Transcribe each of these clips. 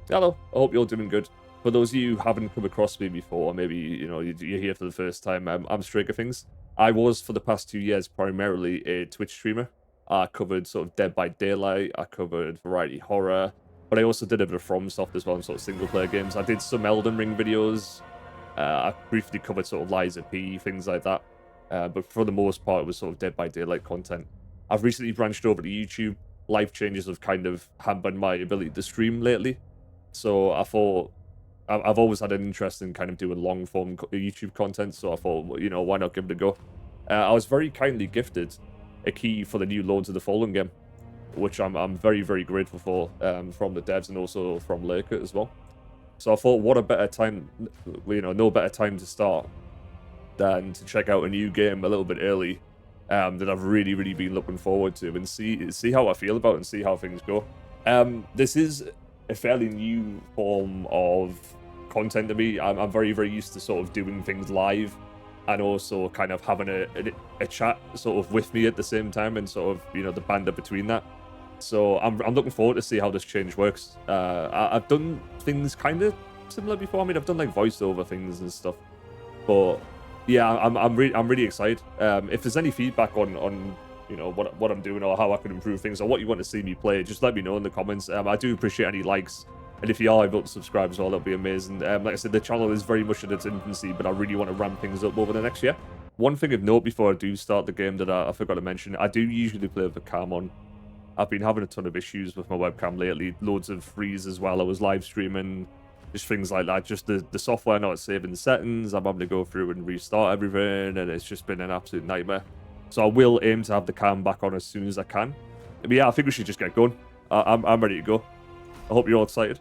Hello, I hope you're doing good. For those of you who haven't come across me before, maybe you're here for the first time, I'm Striker Things. I was for the past 2 years primarily a Twitch streamer. I covered sort of Dead by Daylight, I covered variety horror, but I also did a bit of FromSoft as well, and sort of single player games. I did some Elden Ring videos. I briefly covered sort of Lies of P, things like that. But for the most part, it was sort of Dead by Daylight content. I've recently branched over to YouTube. Life changes have kind of hampered my ability to stream lately. So I thought I've always had an interest in kind of doing long form YouTube content. So I thought, why not give it a go? I was very kindly gifted a key for the new Lords of the Fallen game, which I'm very, very grateful for from the devs and also from Lurkit as well. So I thought, what a better time, no better time to start than to check out a new game a little bit early that I've really, really been looking forward to and see how I feel about it and see how things go. This is a fairly new form of content to me. I'm very, very used to sort of doing things live and also kind of having a chat sort of with me at the same time and sort of, the banter between that. So I'm looking forward to see how this change works. I've done things kind of similar before. I mean, I've done like voiceover things and stuff, but yeah, I'm really excited. If there's any feedback on what I'm doing or how I can improve things or what you want to see me play, just let me know in the comments. I do appreciate any likes, and if you are able to subscribe as well, that'll be amazing. Like I said, the channel is very much in its infancy, but I really want to ramp things up over the next year. One thing of note before I do start the game that I forgot to mention, I do usually play with the cam on. I've been having a ton of issues with my webcam lately, loads of freeze as well. I was live streaming, just things like that. Just the software not saving the settings. I'm having to go through and restart everything, and it's just been an absolute nightmare. So I will aim to have the cam back on as soon as I can. But yeah, I think we should just get going. I'm ready to go. I hope you're all excited.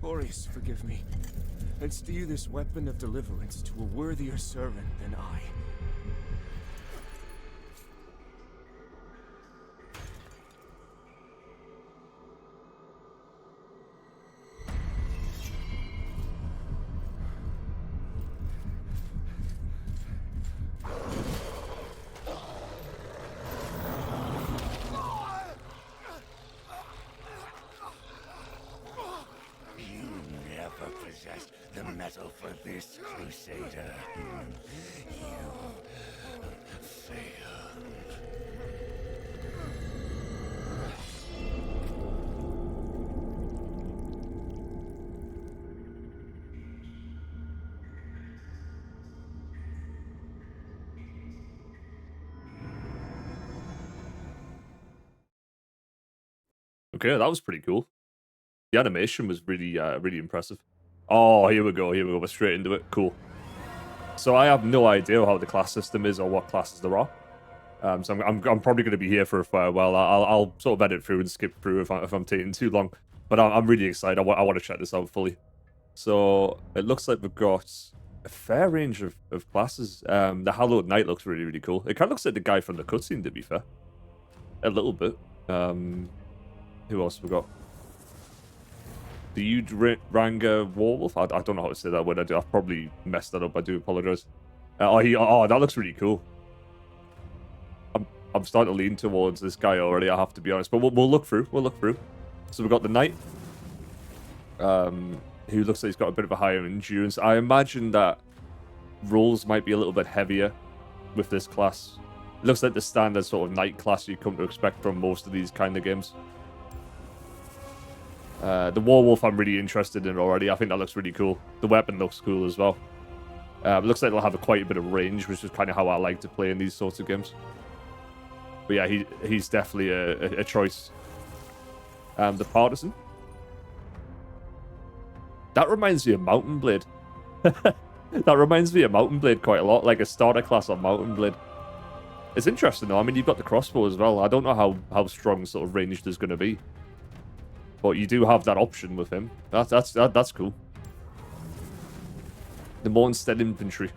Boris, forgive me, and steer this weapon of deliverance to a worthier servant than I. The metal for this, Crusader. You failed. Okay, that was pretty cool. The animation was really, really impressive. Oh, here we go. Here we go. We're straight into it. Cool. So I have no idea how the class system is or what classes there are. So I'm probably going to be here for a fair while. I'll sort of edit through and skip through if I'm taking too long. But I'm really excited. I want to check this out fully. So it looks like we've got a fair range of classes. The Hallowed Knight looks really, really cool. It kind of looks like the guy from the cutscene, to be fair. A little bit. Who else we got? The Udranger Warwolf? I don't know how to say that word. I've probably messed that up. I do apologize. Oh, that looks really cool. I'm starting to lean towards this guy already, I have to be honest. But we'll look through. We'll look through. So we've got the Knight. who looks like he's got a bit of a higher endurance. I imagine that rolls might be a little bit heavier with this class. It looks like the standard sort of knight class you come to expect from most of these kind of games. The Warwolf I'm really interested in already. I think that looks really cool. The weapon looks cool as well. It looks like it'll have quite a bit of range, which is kind of how I like to play in these sorts of games. But yeah, he's definitely a choice. The Partisan. That reminds me of Mountain Blade. That reminds me of Mountain Blade quite a lot, like a starter class on Mountain Blade. It's interesting though. I mean, you've got the crossbow as well. I don't know how strong sort of ranged there's going to be, but you do have that option with him. That's cool. The Mornstead Infantry.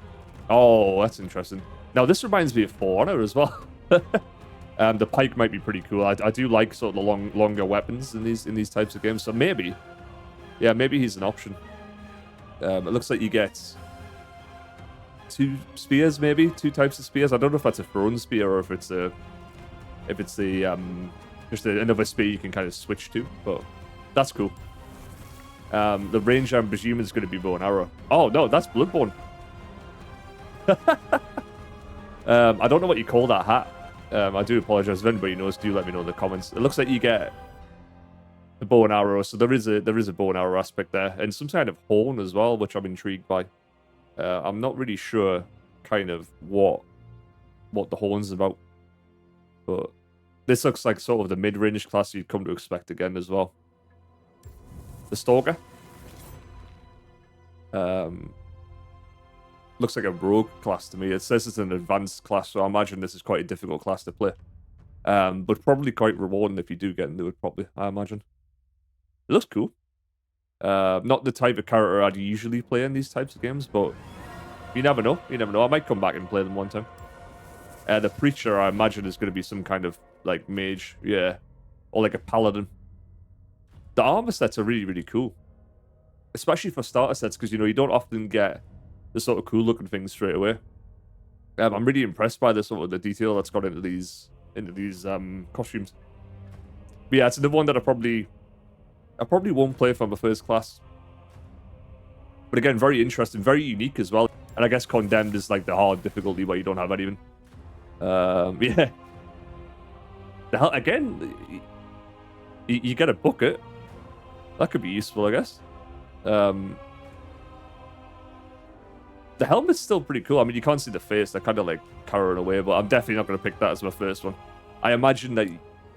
Oh, that's interesting. Now this reminds me of For Honor as well. The pike might be pretty cool. I do like sort of the longer weapons in these types of games. So maybe, yeah, maybe he's an option. It looks like you get 2 spears, maybe 2 types of spears. I don't know if that's a thrown spear or if it's just another spear you can kind of switch to. But that's cool. The range I'm presuming is going to be bow and arrow. Oh no, that's Bloodborne. I don't know what you call that hat. I do apologize if anybody knows. Do let me know in the comments. It looks like you get the bow and arrow, so there is a bow and arrow aspect there, and some kind of horn as well, which I'm intrigued by. I'm not really sure, kind of what the horn's about, but this looks like sort of the mid-range class you'd come to expect again as well. The Stalker. Looks like a rogue class to me. It says it's an advanced class, so I imagine this is quite a difficult class to play. But probably quite rewarding if you do get into it, probably, I imagine. It looks cool. Not the type of character I'd usually play in these types of games, but you never know. You never know. I might come back and play them one time. The Preacher, I imagine, is going to be some kind of, like, mage. Yeah. Or like a paladin. The armor sets are really, really cool. Especially for starter sets, because, you know, you don't often get the sort of cool-looking things straight away. I'm really impressed by the sort of the detail that's got into these costumes. But yeah, it's another one that I probably won't play for my first class. But again, very interesting, very unique as well. And I guess Condemned is like the hard difficulty where you don't have anything. Yeah. The hell, again, you get a bucket. That could be useful, I guess. The helmet's still pretty cool. I mean, you can't see the face. They're kind of like cowering away, but I'm definitely not going to pick that as my first one. I imagine that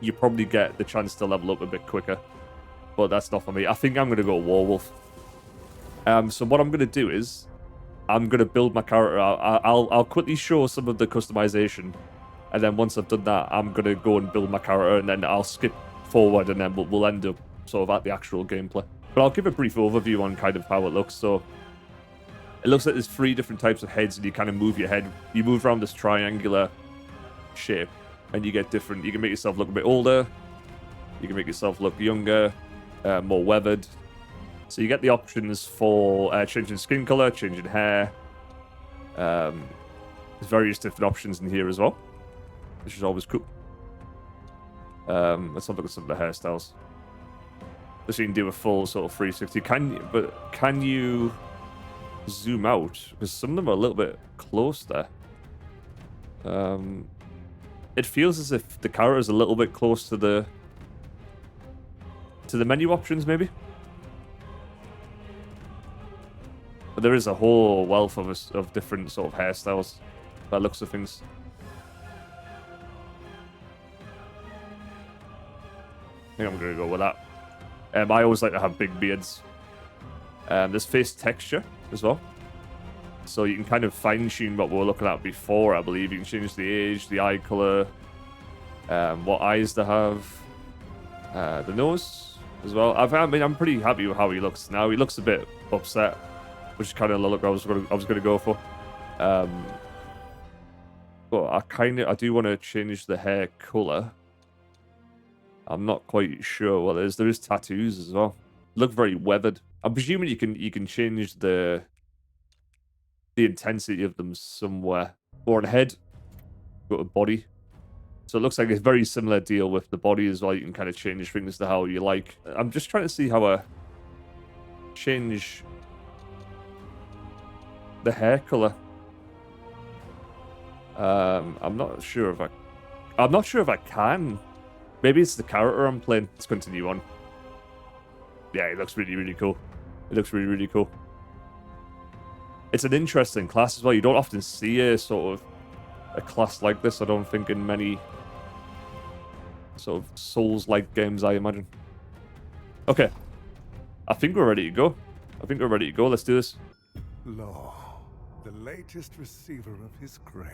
you probably get the chance to level up a bit quicker, but that's not for me. I think I'm going to go Warwolf. So what I'm going to do is I'm going to build my character. I'll quickly show some of the customization, and then once I've done that, I'm going to go and build my character, and then I'll skip forward, and then we'll end up sort of at the actual gameplay. But I'll give a brief overview on kind of how it looks. So it looks like there's 3 different types of heads, and you kind of move your head. You move around this triangular shape, and you get different. You can make yourself look a bit older. You can make yourself look younger, more weathered. So you get the options for changing skin color, changing hair. There's various different options in here as well, which is always cool. Let's have a look at some of the hairstyles. So you can do a full sort of 360. Can you zoom out? Because some of them are a little bit close there. It feels as if the character is a little bit close to the menu options, maybe. But there is a whole wealth of different sort of hairstyles by the looks of things. I think I'm going to go with that. I always like to have big beards. There's face texture as well. So you can kind of fine-tune what we were looking at before, I believe. You can change the age, the eye color, what eyes they have, the nose as well. I mean, I'm pretty happy with how he looks now. He looks a bit upset, which is kind of the look I was going to go for. But I do want to change the hair color. I'm not quite sure what it is. There is tattoos as well. Look very weathered. I'm presuming you can change the intensity of them somewhere. Or on head, go to body. So it looks like a very similar deal with the body as well. You can kind of change things to how you like. I'm just trying to see how change the hair color. I'm not sure if I can. Maybe it's the character I'm playing. Let's continue on. Yeah, it looks really, really cool. It looks really, really cool. It's an interesting class as well. You don't often see a sort of a class like this, I don't think, in many sort of Souls-like games, I imagine. Okay. I think we're ready to go. Let's do this. Lo, the latest receiver of his grace.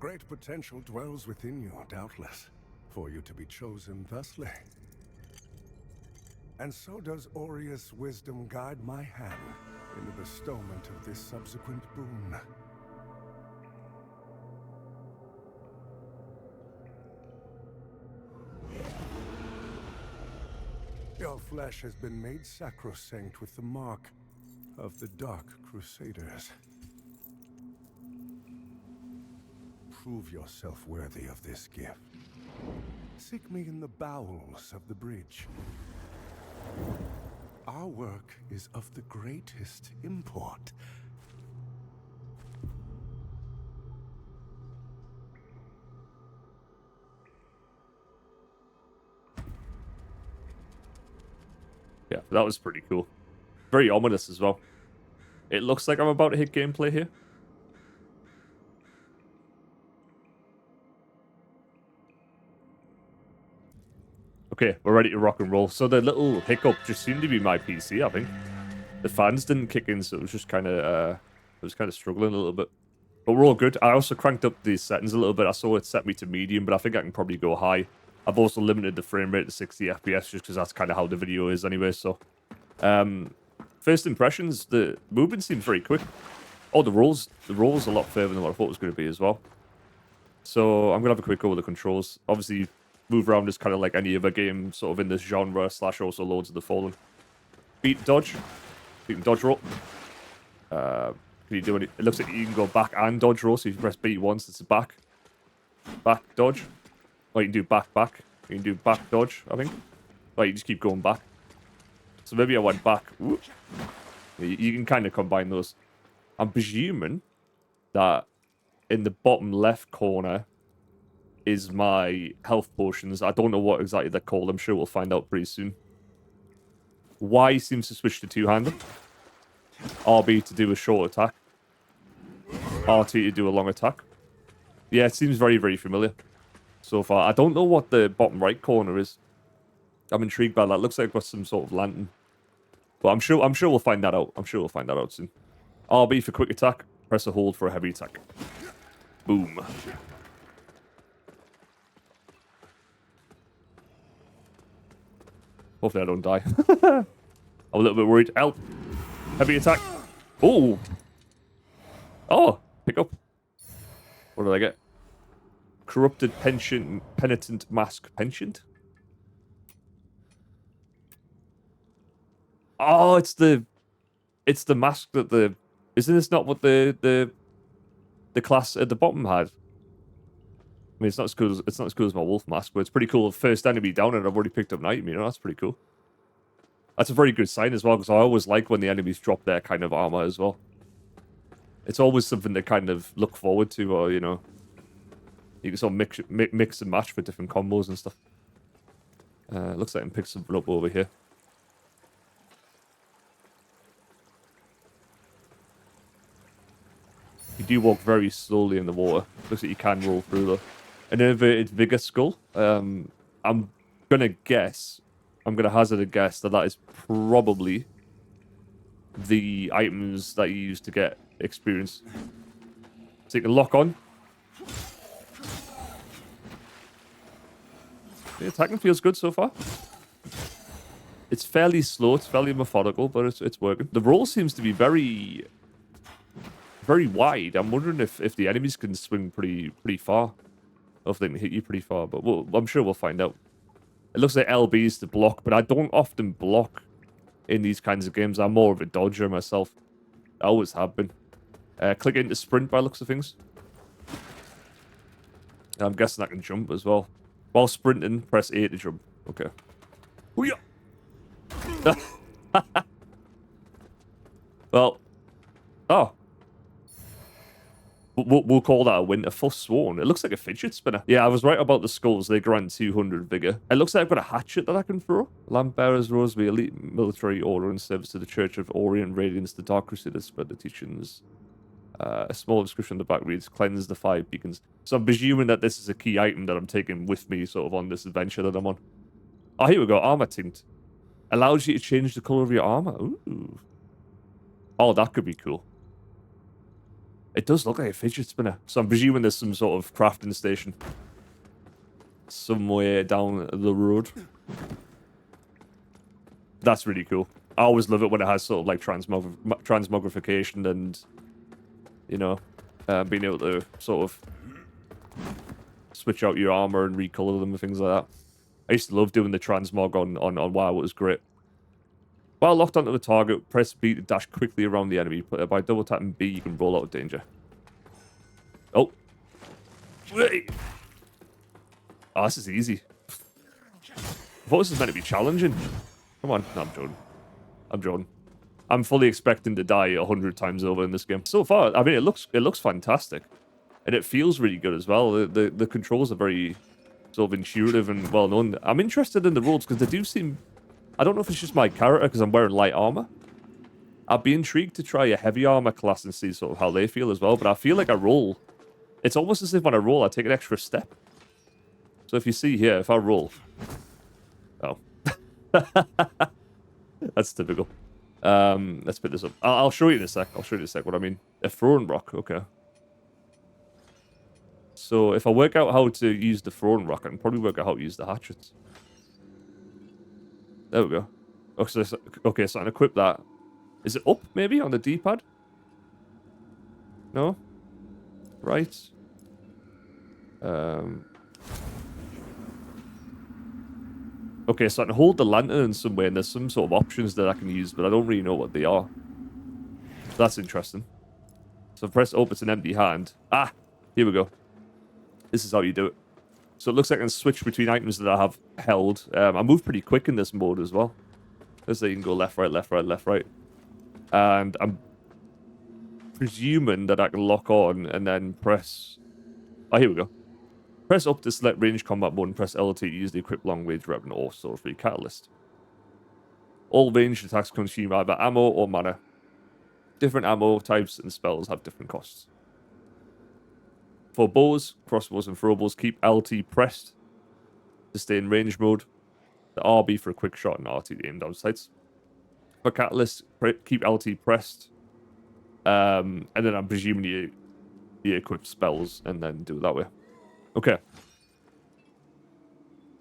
Great potential dwells within you, doubtless, for you to be chosen thusly. And so does Aureus' wisdom guide my hand in the bestowment of this subsequent boon. Your flesh has been made sacrosanct with the mark of the Dark Crusaders. Prove yourself worthy of this gift. Seek me in the bowels of the bridge. Our work is of the greatest import. Yeah, that was pretty cool. Very ominous as well. It looks like I'm about to hit gameplay here. Okay, we're ready to rock and roll. So the little hiccup just seemed to be my PC, I think. The fans didn't kick in, so it was just kind of, struggling a little bit. But we're all good. I also cranked up the settings a little bit. I saw it set me to medium, but I think I can probably go high. I've also limited the frame rate to 60 FPS just because that's kind of how the video is anyway, so. First impressions, the movement seemed very quick. Oh, the rolls a lot further than what I thought it was going to be as well. So I'm going to have a quick go with the controls. Obviously, move around is kind of like any other game sort of in this genre, / also loads of the Fallen. Beat, dodge. You can dodge roll. Can you do any? It looks like you can go back and dodge roll, so if you press B once, it's a back. Back, dodge. Or you can do back, back. You can do back, dodge, I think. Or you just keep going back. So maybe I went back. Ooh. You can kind of combine those. I'm presuming that in the bottom left corner is my health potions. I don't know what exactly they're called. I'm sure we'll find out pretty soon. Y seems to switch to two-handed. RB to do a short attack. RT to do a long attack. Yeah, it seems very, very familiar so far. I don't know what the bottom right corner is. I'm intrigued by that. Looks like I've got some sort of lantern. But I'm sure we'll find that out. I'm sure we'll find that out soon. RB for quick attack. Press a hold for a heavy attack. Boom. Hopefully I don't die. I'm a little bit worried. Help. Heavy attack. Oh. Oh. Pick up. What did I get? Corrupted penitent mask. Penchant? Oh, it's the mask that the... Isn't this not what the class at the bottom had? I mean, it's not as cool as my wolf mask, but it's pretty cool. First enemy down and I've already picked up an item, you know, that's pretty cool. That's a very good sign as well, because I always like when the enemies drop their kind of armor as well. It's always something to kind of look forward to, or, you know, you can sort of mix and match for different combos and stuff. Looks like I can pick something up over here. You do walk very slowly in the water. Looks like you can roll through though. An inverted vigor skull. I'm gonna hazard a guess that is probably the items that you use to get experience. So you can lock on. The attacking feels good so far. It's fairly slow, it's fairly methodical, but it's working. The roll seems to be very wide. I'm wondering if the enemies can swing pretty far. Or if they can hit you pretty far, but I'm sure we'll find out. It looks like LB is to block, but I don't often block in these kinds of games. I'm more of a dodger myself. I always have been. Click into sprint by looks of things. I'm guessing I can jump as well. While sprinting, press A to jump. Okay. Hoo-yah! Well, oh. We'll call that a win. A Forsworn. It looks like a fidget spinner. Yeah, I was right about the skulls. They grant 200 vigor. It looks like I've got a hatchet that I can throw. Lamp bearers rose the elite military order in service to the Church of Orient Radiance. The Dark Crusaders spread the teachings. A small description on the back reads, cleanse the 5 beacons. So I'm presuming that this is a key item that I'm taking with me sort of on this adventure that I'm on. Oh, here we go. Armor tint. Allows you to change the color of your armor. Ooh. Oh, that could be cool. It does look like a fidget spinner. So I'm presuming there's some sort of crafting station somewhere down the road. That's really cool. I always love it when it has sort of like transmogrification and, you know, being able to sort of switch out your armor and recolor them and things like that. I used to love doing the transmog on WoW. It was great. While locked onto the target, press B to dash quickly around the enemy. By double tapping B, you can roll out of danger. Oh. Wait. Oh, this is easy. I thought this was meant to be challenging. Come on. No, I'm joking. I'm joking. I'm fully expecting to die 100 times over in this game. So far, I mean, it looks fantastic. And it feels really good as well. The controls are very sort of intuitive and well known. I'm interested in the rolls because they do seem... I don't know if it's just my character because I'm wearing light armor. I'd be intrigued to try a heavy armor class and see sort of how they feel as well. But I feel like I roll. It's almost as if when I roll, I take an extra step. So if you see here, if I roll... Oh. That's typical. Let's put this up. I'll show you in a sec. I'll show you in a sec what I mean. A throne rock. Okay. So if I work out how to use the throne rock, I can probably work out how to use the hatchets. There we go. Okay, so I can equip that. Is it up, maybe, on the D-pad? No? Right. Okay, so I can hold the lantern in some way, and there's some sort of options that I can use, but I don't really know what they are. That's interesting. So press up, it's an empty hand. Ah! Here we go. This is how you do it. So it looks like I can switch between items that I have held. I move pretty quick in this mode as well. So you can go left, right, left, right, left, right. And I'm presuming that I can lock on and then press... Oh, here we go. Press up to select range combat mode and press LT to use the equipped long range weapon or sword free catalyst. All ranged attacks consume either ammo or mana. Different ammo types and spells have different costs. For bows, crossbows, and throwbows, keep LT pressed to stay in range mode. The RB for a quick shot and RT to aim down sights. For catalyst, keep LT pressed. And then I'm presuming you equip spells and then do it that way. Okay.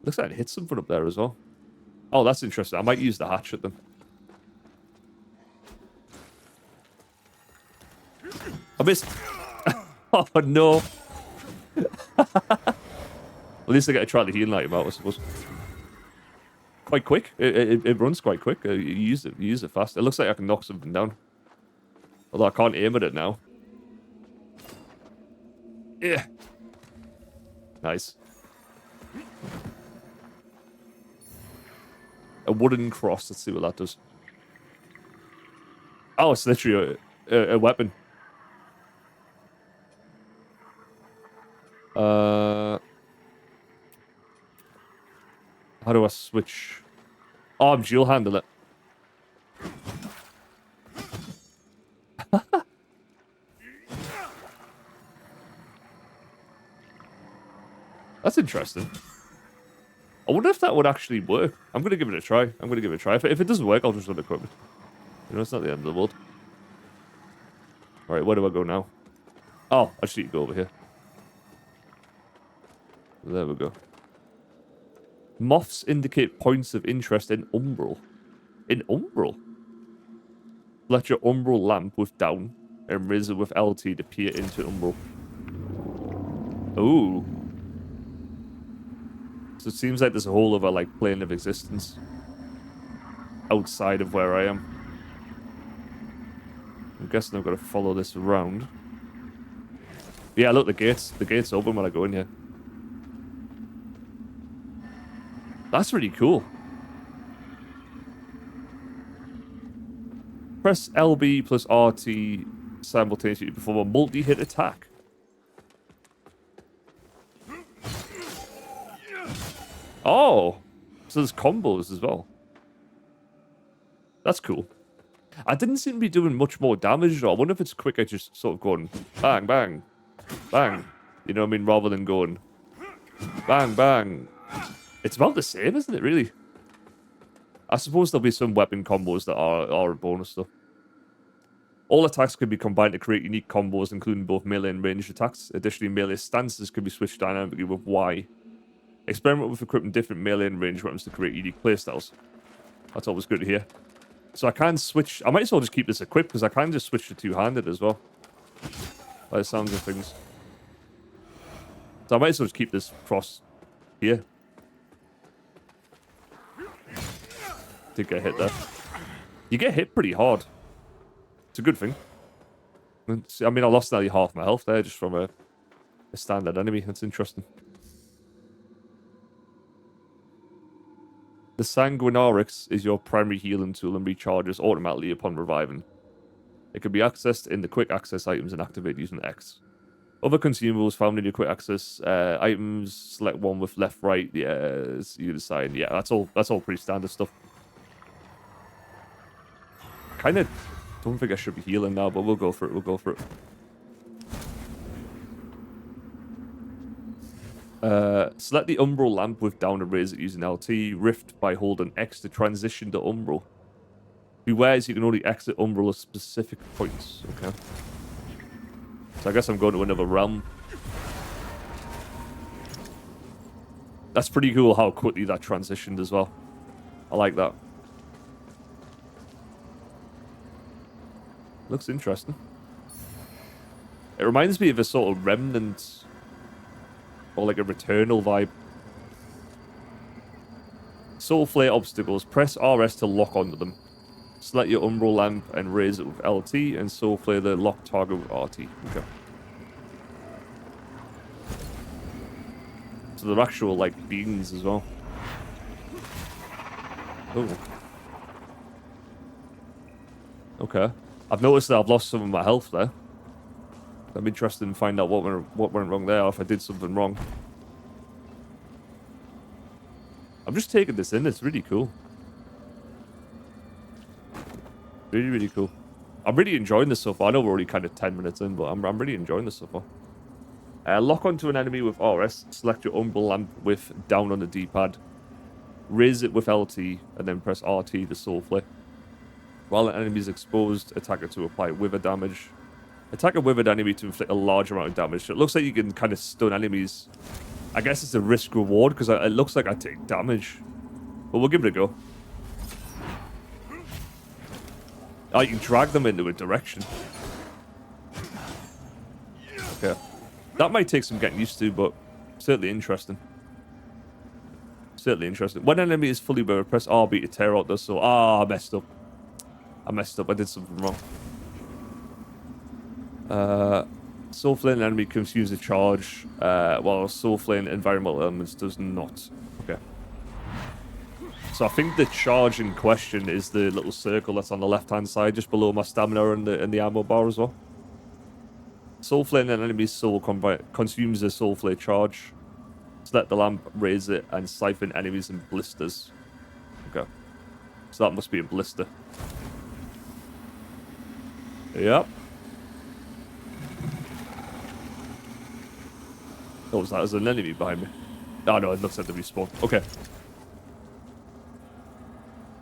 Looks like it hit something up there as well. Oh, that's interesting. I might use the hatchet then. I missed. Oh, no. At least I get to try the healing item out, I suppose. Quite quick. It runs quite quick. You use it fast. It looks like I can knock something down. Although I can't aim at it now. Yeah. Nice. A wooden cross. Let's see what that does. Oh, it's literally a weapon. How do I switch? Oh, I'm dual handle it. That's interesting. I wonder if that would actually work. I'm going to give it a try. If it doesn't work, I'll just unequip it. You know, it's not the end of the world. Alright, where do I go now? Oh, I just need to go over here. There we go. Moths indicate points of interest in Umbral. In Umbral? Let your Umbral lamp with down and raise it with LT to peer into Umbral. Ooh. So it seems like there's a whole other, like, plane of existence outside of where I am. I'm guessing I've got to follow this around. Yeah, look, the gate's open when I go in here. That's really cool. Press LB plus RT simultaneously to perform a multi-hit attack. Oh, so there's combos as well. That's cool. I didn't seem to be doing much more damage, though. I wonder if it's quicker just sort of going bang, bang, bang. You know what I mean? Rather than going bang, bang. It's about the same, isn't it, really? I suppose there'll be some weapon combos that are a bonus, though. All attacks can be combined to create unique combos, including both melee and ranged attacks. Additionally, melee stances can be switched dynamically with Y. Experiment with equipping different melee and ranged weapons to create unique playstyles. That's always good to hear. So I can switch. I might as well just keep this equipped because I can just switch to two-handed as well. By the sounds of things. So I might as well just keep this cross here. Did get hit there. You get hit pretty hard. It's a good thing. I mean, I lost nearly half my health there just from a standard enemy. That's interesting. The Sanguinarix is your primary healing tool and recharges automatically upon reviving. It can be accessed in the quick access items and activated using X. Other consumables found in your quick access items, select one with left, right, yes, you decide. Yeah, that's all pretty standard stuff. Kind of don't think I should be healing now, but we'll go for it. We'll go for it. Select the Umbral lamp with down and raise it using LT. Rift by holding X to transition to Umbral. Beware, as you can only exit Umbral at specific points. Okay. So I guess I'm going to another realm. That's pretty cool how quickly that transitioned as well. I like that. Looks interesting. It reminds me of a sort of Remnant or like a Returnal vibe. Soul Flare obstacles. Press RS to lock onto them. Select your Umbral lamp and raise it with LT and Soul Flare the locked target with RT. Okay. So they're actual like beings as well. Oh. Okay. I've noticed that I've lost some of my health there. I'm interested in finding out what went wrong there, or if I did something wrong. I'm just taking this in. It's really cool. Really, really cool. I'm really enjoying this so far. I know we're already kind of 10 minutes in, but I'm really enjoying this so far. Lock onto an enemy with RS. Select your Umbral lamp with down on the D-pad. Raise it with LT, and then press RT to Soul Flare. While an enemy is exposed, attacker to apply wither damage. Attack a withered enemy to inflict a large amount of damage. So it looks like you can kind of stun enemies. I guess it's a risk reward because it looks like I take damage. But we'll give it a go. Oh, you can drag them into a direction. Okay. That might take some getting used to, but certainly interesting. Certainly interesting. When an enemy is fully withered, press RB to tear out the soul. Ah, I messed up. I did something wrong. Soul Flame enemy consumes a charge, while Soul Flame environmental elements does not. Okay. So I think the charge in question is the little circle that's on the left-hand side, just below my stamina and the ammo bar as well. Soul Flame and enemy's soul consumes a Soul Flame charge. Select the lamp, raise it, and siphon enemies in blisters. Okay. So that must be a blister. Yep. Oh, was that as an enemy behind me? Oh no, it looks like the respawn. Okay.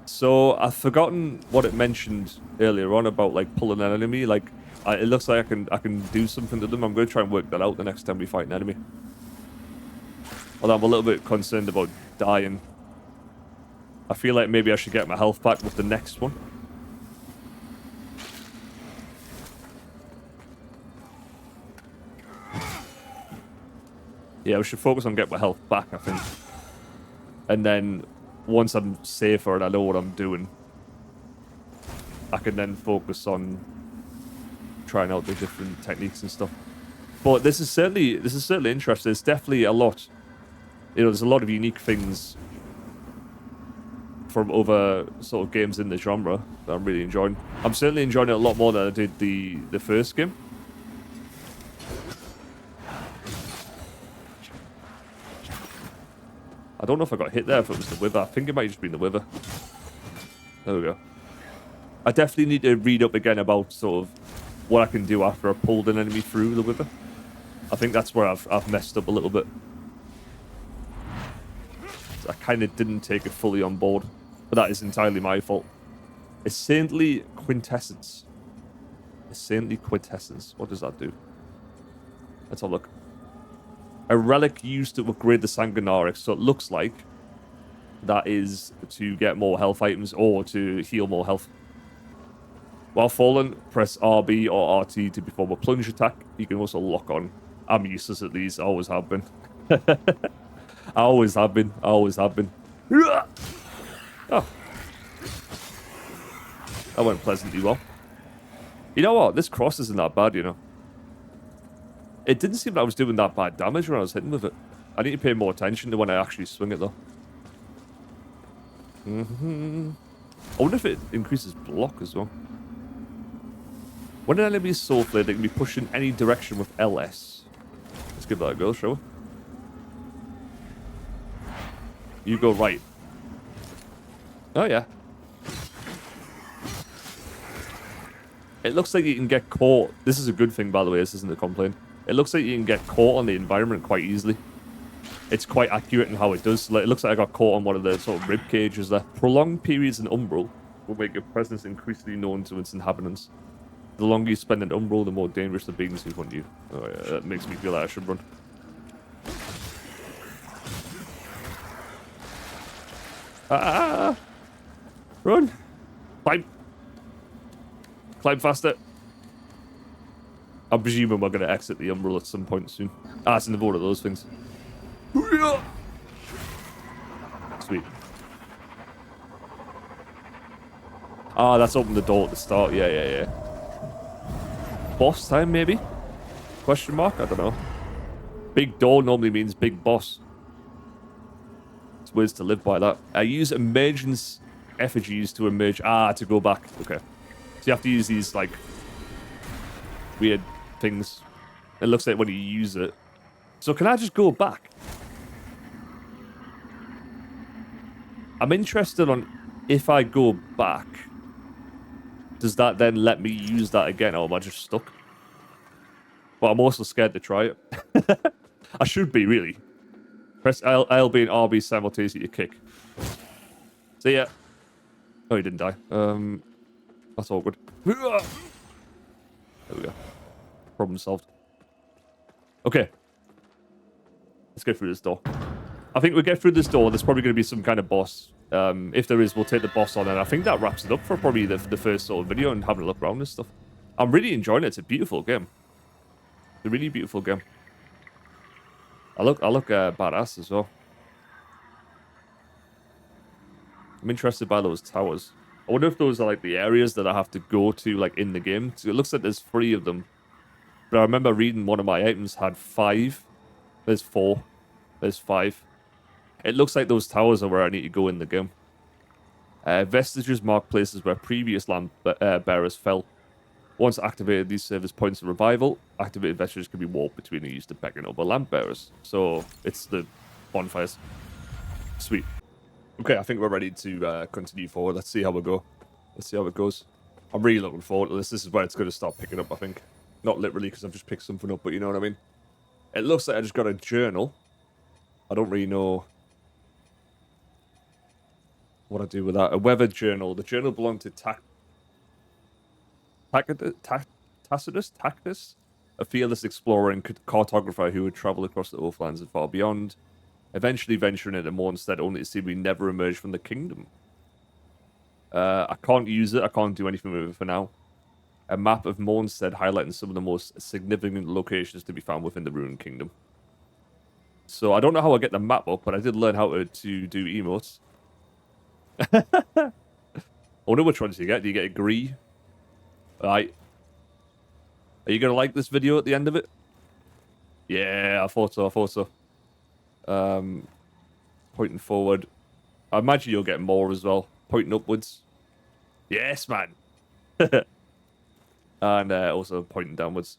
So I've forgotten what it mentioned earlier on about like pulling an enemy. Like it looks like I can do something to them. I'm going to try and work that out the next time we fight an enemy. Although I'm a little bit concerned about dying. I feel like maybe I should get my health back with the next one. Yeah, we should focus on getting my health back, I think. And then, once I'm safer and I know what I'm doing, I can then focus on trying out the different techniques and stuff. But this is certainly interesting. There's definitely a lot. You know, there's a lot of unique things from other sort of games in the genre that I'm really enjoying. I'm certainly enjoying it a lot more than I did the first game. I don't know if I got hit there, if it was the wither. I think it might have just been the wither. There we go. I definitely need to read up again about sort of what I can do after I pulled an enemy through the wither. I think that's where I've messed up a little bit. I kind of didn't take it fully on board, but that is entirely my fault. A saintly quintessence. A saintly quintessence. What does that do? Let's have a look. A relic used to upgrade the Sanguinarix, so it looks like that is to get more health items or to heal more health. While fallen, press RB or RT to perform a plunge attack. You can also lock on. I'm useless at these, I always have been. I always have been. I always have been. Oh. That went pleasantly well. You know what? This cross isn't that bad, you know. It didn't seem like I was doing that bad damage when I was hitting with it. I need to pay more attention to when I actually swing it, though. I wonder if it increases block as well. When an enemy is soul flare, they can be pushed in any direction with LS. Let's give that a go, shall we? You go right. Oh, yeah. It looks like you can get caught. This is a good thing, by the way. This isn't a complaint. It looks like you can get caught on the environment quite easily. It's quite accurate in how it does. Like, it looks like I got caught on one of the sort of rib cages there. Prolonged periods in Umbral will make your presence increasingly known to its inhabitants. The longer you spend in Umbral, the more dangerous the beings who hunt you. Oh, yeah, that makes me feel like I should run. Run! Climb! Climb faster! I'm presuming we're going to exit the Umbral at some point soon. Ah, it's in the board of those things. Sweet. Ah, that's opened the door at the start. Yeah. Boss time, maybe? Question mark? I don't know. Big door normally means big boss. It's words to live by that. I use emergence effigies to emerge. Ah, to go back. Okay. So you have to use these, like, weird things. It looks like when you use it. So can I just go back? I'm interested on if I go back, does that then let me use that again, or am I just stuck? But I'm also scared to try it. I should be, really. Press LB and RB simultaneously to kick. See ya. Oh, he didn't die. That's awkward. There we go. Problem solved. Okay. Let's go through this door. I think we'll get through this door. There's probably going to be some kind of boss. If there is, we'll take the boss on, and I think that wraps it up for probably the first sort of video and having a look around and stuff. I'm really enjoying it. It's a beautiful game. It's a really beautiful game. I look badass as well. I'm interested by those towers. I wonder if those are like the areas that I have to go to like in the game. So it looks like there's 3 of them. But I remember reading one of my items had 5. There's 4. There's 5. It looks like those towers are where I need to go in the game. Vestiges mark places where previous lamp bearers fell. Once activated, these serve as points of revival. Activated vestiges can be warped between and used to beckon other lamp bearers. So it's the bonfires. Sweet. Okay, I think we're ready to continue forward. Let's see how we go. Let's see how it goes. I'm really looking forward to this. This is where it's going to start picking up, I think. Not literally because I've just picked something up, but you know what I mean. It looks like I just got a journal. I don't really know what I do with that. A weather journal. The journal belonged to Tacitus, a fearless explorer and cartographer who would travel across the Oathlands and far beyond, eventually venturing into Mornstead only to seemingly never emerge from the kingdom. I can't use it. I can't do anything with it for now. A map of Mornstead highlighting some of the most significant locations to be found within the Ruined Kingdom. So I don't know how I get the map up, but I did learn how to do emotes. I wonder which ones you get. Do you get agree? Alright. Are you going to like this video at the end of it? Yeah, I thought so. Pointing forward. I imagine you'll get more as well, pointing upwards. Yes, man. And also pointing downwards.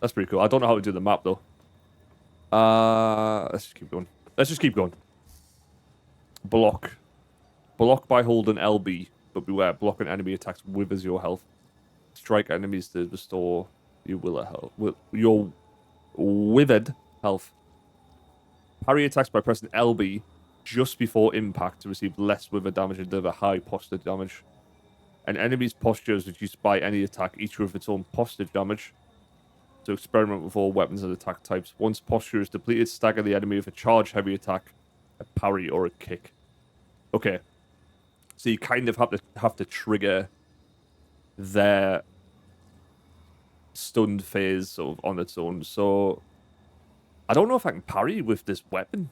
That's pretty cool. I don't know how to do the map though. Let's just keep going. Let's just keep going. Block. Block by holding LB, but beware, blocking enemy attacks withers your health. Strike enemies to restore your your withered health. Parry attacks by pressing LB just before impact to receive less wither damage and deliver high posture damage. An enemy's posture is reduced by any attack, each with its own posture damage. To experiment with all weapons and attack types. Once posture is depleted, stagger the enemy with a charge heavy attack, a parry, or a kick. Okay. So you kind of have to trigger their stunned phase sort of on its own. So I don't know if I can parry with this weapon.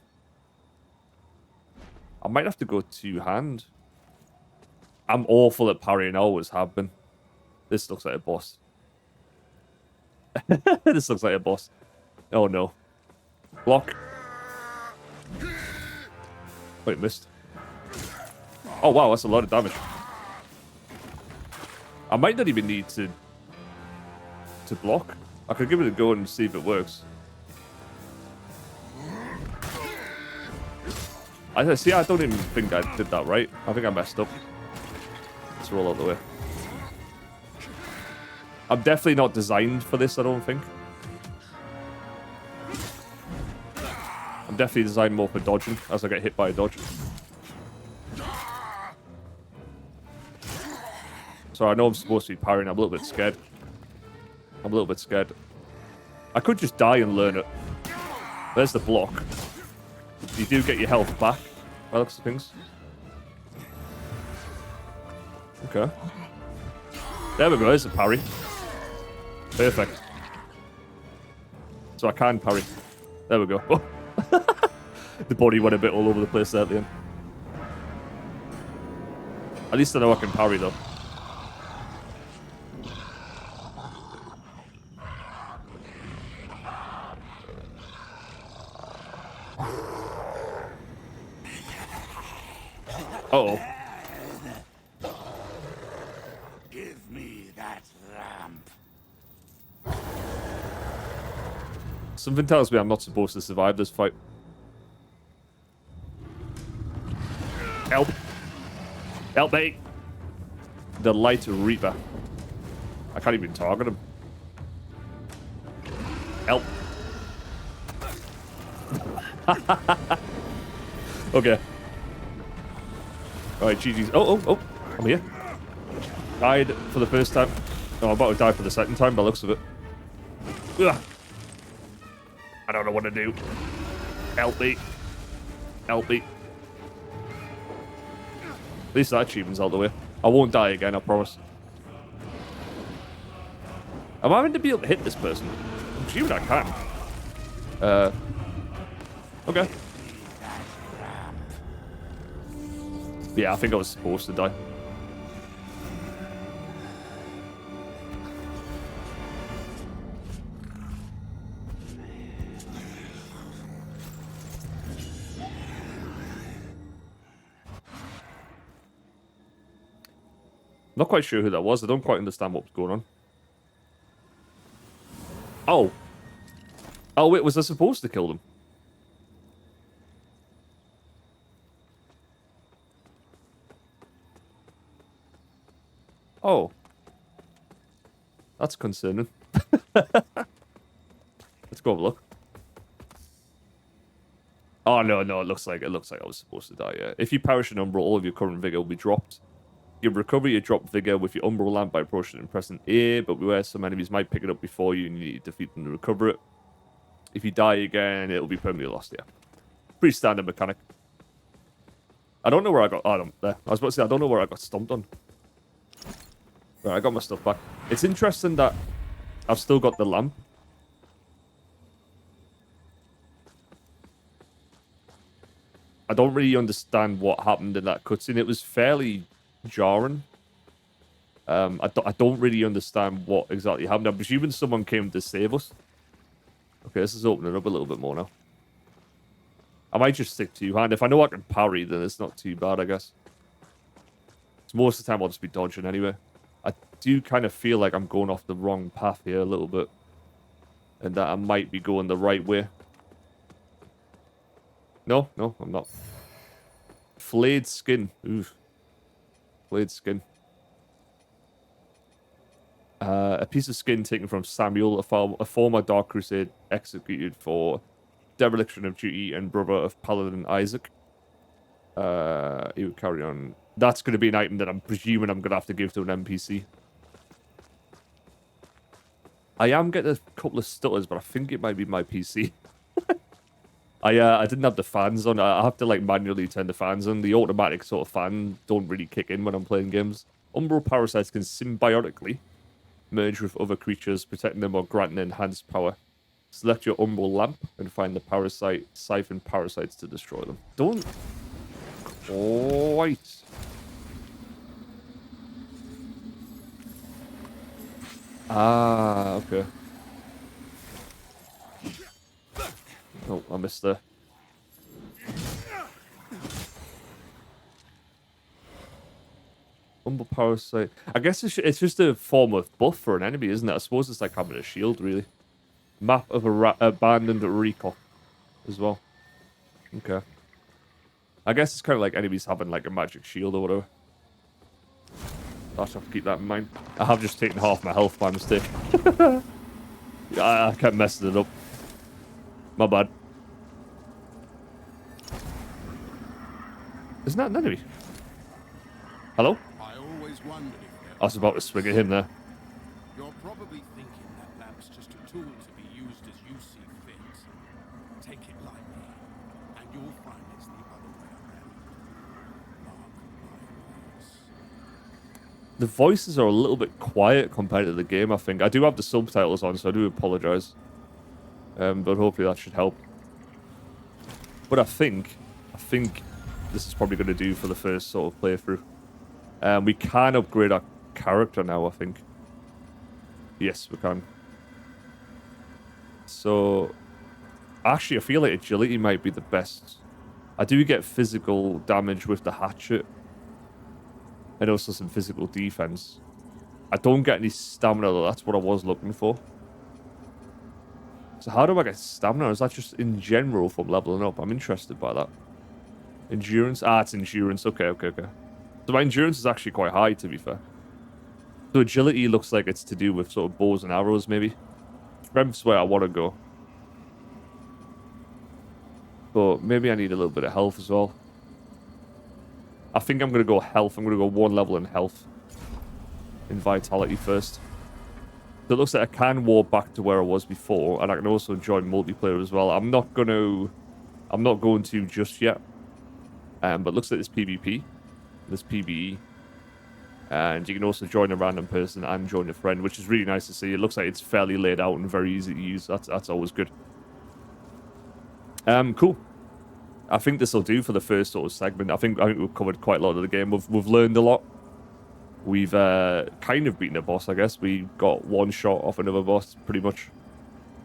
I might have to go two-hand. I'm awful at parrying, I always have been. This looks like a boss. This looks like a boss. Oh no. Block. Wait, missed. Oh wow, that's a lot of damage. I might not even need to block. I could give it a go and see if it works. I don't even think I did that right. I think I messed up. Let's roll out the way. I'm definitely not designed for this, I don't think. I'm definitely designed more for dodging as I get hit by a dodge. So I know I'm supposed to be parrying. I'm a little bit scared. I could just die and learn it. There's the block. You do get your health back, by the looks of things. Okay. There we go, there's a parry. Perfect. So I can parry. There we go. Oh. The body went a bit all over the place there at the end. At least I know I can parry though. Uh-oh. Give me that lamp. Something tells me I'm not supposed to survive this fight. Help. Help me. The Light Reaper. I can't even target him. Help. Okay. Alright, GG's. Oh. I'm here. Died for the first time. No, I'm about to die for the second time by the looks of it. Ugh. I don't know what to do. Help me. Help me. At least that achievement's out of the way. I won't die again, I promise. Am I having to be able to hit this person? I'm assuming I can. Okay. Yeah, I think I was supposed to die. Not quite sure who that was. I don't quite understand what was going on. Oh. Oh, wait, was I supposed to kill them? Oh. That's concerning. Let's go have a look. Oh, no, it looks like I was supposed to die, yeah. If you perish an umbral, all of your current vigor will be dropped. You recover your dropped vigor with your umbral lamp by approaching and pressing A, but beware some enemies might pick it up before you and you need to defeat them to recover it. If you die again, it'll be permanently lost, yeah. Pretty standard mechanic. I don't know where I got... Oh, there. I was about to say, I don't know where I got stomped on. Right, I got my stuff back. It's interesting that I've still got the lamp. I don't really understand what happened in that cutscene. It was fairly jarring. I don't really understand what exactly happened. I'm presuming someone came to save us. Okay, this is opening up a little bit more now. I might just stick two-hand. If I know I can parry, then it's not too bad, I guess. So most of the time, I'll just be dodging anyway. I do kind of feel like I'm going off the wrong path here a little bit. And that I might be going the right way. No, I'm not. Flayed skin. Oof. Flayed skin. A piece of skin taken from Samuel, a former Dark Crusade executed for dereliction of duty and brother of Paladin Isaac. He would carry on. That's going to be an item that I'm presuming I'm going to have to give to an NPC. I am getting a couple of stutters, but I think it might be my PC. I didn't have the fans on. I have to like manually turn the fans on. The automatic sort of fan don't really kick in when I'm playing games. Umbral parasites can symbiotically merge with other creatures, protecting them or granting enhanced power. Select your Umbral lamp and find the parasite, siphon parasites to destroy them. Don't quite. Ah, okay. Oh, I missed there. Humble parasite. I guess it's just a form of buff for an enemy, isn't it? I suppose it's like having a shield, really. Map of a abandoned recall as well. Okay. I guess it's kind of like enemies having like a magic shield or whatever. I have to keep that in mind. I have just taken half my health by mistake. I kept messing it up. My bad. Isn't that an enemy? Hello? I always wondered if I was about to swing at him there. you're probably thinking that lamp's just a tool to be used as you see fit. Take it lightly, and you'll find it's the other way around. Mark my words. The voices are a little bit quiet compared to the game, I think. I do have the subtitles on, so I do apologize. But hopefully that should help. But I think this is probably going to do for the first sort of playthrough. We can upgrade our character now, I think. Yes, we can. So, actually, I feel like agility might be the best. I do get physical damage with the hatchet. And also some physical defense. I don't get any stamina, though. That's what I was looking for. So how do I get stamina? Is that just in general from leveling up? I'm interested by that. Endurance? Ah, it's endurance. Okay. So my endurance is actually quite high, to be fair. So agility looks like it's to do with sort of bows and arrows, maybe. Strength's where I want to go. But maybe I need a little bit of health as well. I think I'm going to go health. I'm going to go one level in health. In vitality first. So it looks like I can warp back to where I was before. And I can also join multiplayer as well. I'm not going to just yet. But it looks like there's PvP. There's PvE. And you can also join a random person and join a friend, which is really nice to see. It looks like it's fairly laid out and very easy to use. That's always good. Cool. I think this will do for the first sort of segment. I think we've covered quite a lot of the game. We've learned a lot. We've kind of beaten a boss, I guess. We got one shot off another boss, pretty much.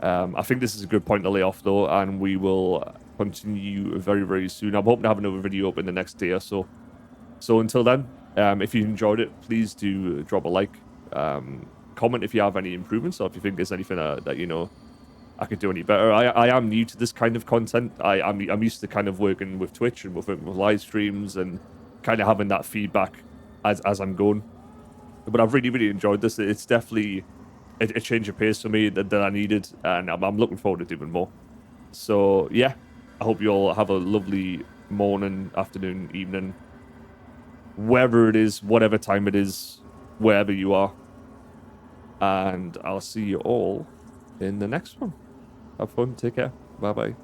I think this is a good point to lay off, though, and we will continue very, very soon. I'm hoping to have another video up in the next day or so. So until then, if you enjoyed it, please do drop a like. Comment if you have any improvements or if you think there's anything that, you know, I could do any better. I am new to this kind of content. I'm used to kind of working with Twitch and with live streams and kind of having that feedback as I'm going. But I've really, really enjoyed this. It's definitely a change of pace for me that I needed, and I'm looking forward to doing more. So, yeah, I hope you all have a lovely morning, afternoon, evening, wherever it is, whatever time it is, wherever you are. And I'll see you all in the next one. Have fun. Take care. Bye-bye.